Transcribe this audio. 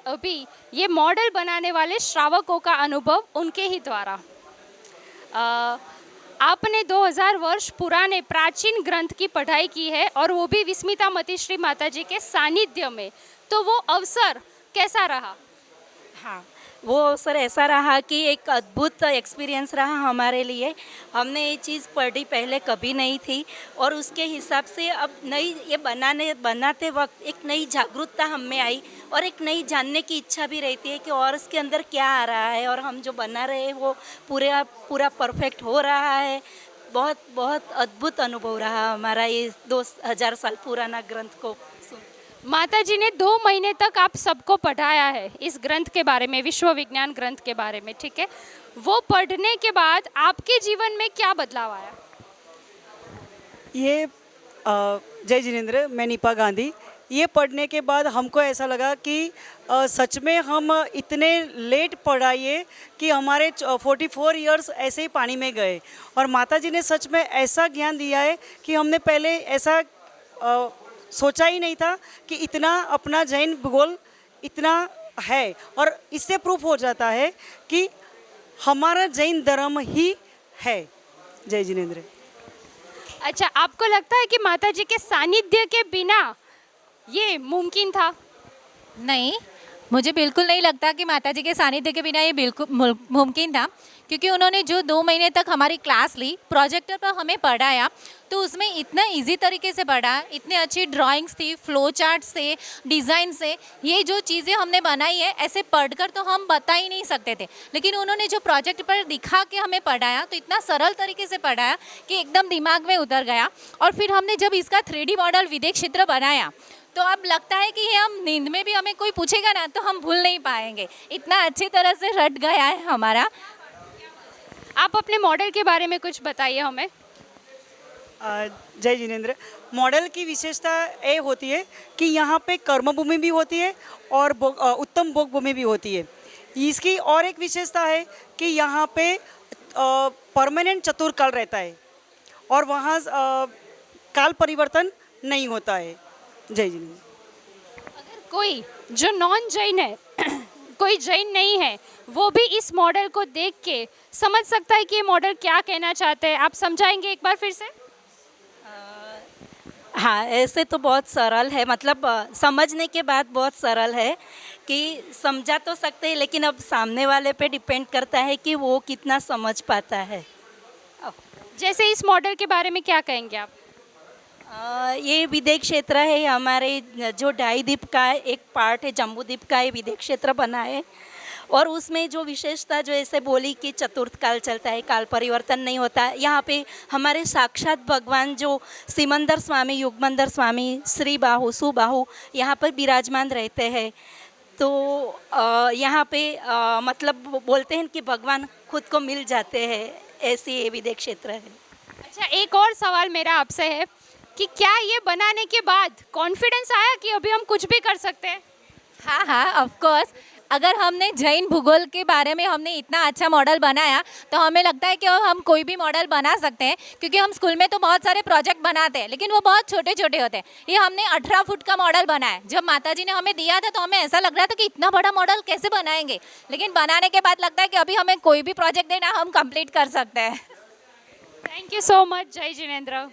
अभी ये मॉडल बनाने वाले श्रावकों का अनुभव उनके ही द्वारा। आपने 2000 वर्ष पुराने प्राचीन ग्रंथ की पढ़ाई की है और वो भी विस्मिता मतिश्री माता जी के सानिध्य में, तो वो अवसर कैसा रहा? हाँ, वो अवसर ऐसा रहा कि एक अद्भुत एक्सपीरियंस रहा हमारे लिए। हमने ये चीज़ पढ़ी पहले कभी नहीं थी और उसके हिसाब से अब नई ये बनाते वक्त एक नई जागरूकता हम में आई और एक नई जानने की इच्छा भी रहती है कि और इसके अंदर क्या आ रहा है और हम जो बना रहे हैं वो पूरा परफेक्ट हो रहा है। बहुत बहुत अद्भुत अनुभव रहा हमारा ये 2000 साल पुराना ग्रंथ को सुन। माता जी ने 2 महीने तक आप सबको पढ़ाया है इस ग्रंथ के बारे में, विश्व विज्ञान ग्रंथ के बारे में, ठीक है। वो पढ़ने के बाद आपके जीवन में क्या बदलाव आया? ये जय जिनेंद्र, मैं नीपा गांधी। ये पढ़ने के बाद हमको ऐसा लगा कि सच में हम इतने लेट पढ़ाइए कि हमारे 44 इयर्स ऐसे ही पानी में गए और माता जी ने सच में ऐसा ज्ञान दिया है कि हमने पहले ऐसा सोचा ही नहीं था कि इतना अपना जैन भूगोल इतना है। और इससे प्रूफ हो जाता है कि हमारा जैन धर्म ही है। जय जिनेंद्र। अच्छा, आपको लगता है कि माता जी के सानिध्य के बिना ये मुमकिन था? नहीं, मुझे बिल्कुल नहीं लगता कि माता जी के सानिध्य के बिना ये बिल्कुल मुमकिन था, क्योंकि उन्होंने जो 2 महीने तक हमारी क्लास ली, प्रोजेक्टर पर हमें पढ़ाया, तो उसमें इतना इजी तरीके से पढ़ा, इतने अच्छी ड्राइंग्स थी, फ्लो चार्ट से, डिज़ाइन से, ये जो चीज़ें हमने बनाई है ऐसे पढ़कर तो हम बता ही नहीं सकते थे। लेकिन उन्होंने जो प्रोजेक्ट पर दिखा के हमें पढ़ाया तो इतना सरल तरीके से पढ़ाया कि एकदम दिमाग में उतर गया। और फिर हमने जब इसका 3D मॉडल विदेश क्षेत्र बनाया तो अब लगता है कि ये हम नींद में भी हमें कोई पूछेगा ना तो हम भूल नहीं पाएंगे, इतना अच्छी तरह से रट गया है हमारा। आप अपने मॉडल के बारे में कुछ बताइए हमें। जय जिनेंद्र। मॉडल की विशेषता ये होती है कि यहाँ पे कर्मभूमि भी होती है और उत्तम भोग भूमि भी होती है। इसकी और एक विशेषता है कि यहाँ पे परमानेंट चतुर्काल रहता है और वहाँ काल परिवर्तन नहीं होता है। जय जिनेंद्र। अगर कोई जो नॉन जैन है कोई जैन नहीं है, वो भी इस मॉडल को देख के समझ सकता है कि ये मॉडल क्या कहना चाहते हैं। आप समझाएंगे एक बार फिर से? हाँ, ऐसे तो बहुत सरल है, मतलब समझने के बाद बहुत सरल है कि समझा तो सकते हैं, लेकिन अब सामने वाले पे डिपेंड करता है कि वो कितना समझ पाता है। जैसे इस मॉडल के बारे में क्या कहेंगे आप? ये विदेश क्षेत्र है हमारे जो ढाई द्वीप का एक पार्ट है, जम्बू द्वीप का ये विदेश क्षेत्र बना है। और उसमें जो विशेषता जो ऐसे बोली कि चतुर्थ काल चलता है, काल परिवर्तन नहीं होता। यहाँ पे हमारे साक्षात भगवान जो सिमंदर स्वामी, युगमंदर स्वामी, श्री बाहु, सुबाहु यहाँ पर विराजमान रहते हैं। तो यहाँ पे मतलब बोलते हैं कि भगवान खुद को मिल जाते हैं, ऐसी ये विदेश क्षेत्र है। अच्छा, एक और सवाल मेरा आपसे है कि क्या ये बनाने के बाद कॉन्फिडेंस आया कि अभी हम कुछ भी कर सकते हैं? हाँ हाँ, ऑफ कोर्स। अगर हमने जैन भूगोल के बारे में हमने इतना अच्छा मॉडल बनाया तो हमें लगता है कि हम कोई भी मॉडल बना सकते हैं, क्योंकि हम स्कूल में तो बहुत सारे प्रोजेक्ट बनाते हैं लेकिन वो बहुत छोटे छोटे होते हैं। ये हमने 18 फुट का मॉडल बनाया। जब माता जी ने हमें दिया था तो हमें ऐसा लग रहा था कि इतना बड़ा मॉडल कैसे बनाएंगे, लेकिन बनाने के बाद लगता है कि अभी हमें कोई भी प्रोजेक्ट देना हम कंप्लीट कर सकते हैं। Thank you so much. जय जिनेंद्र।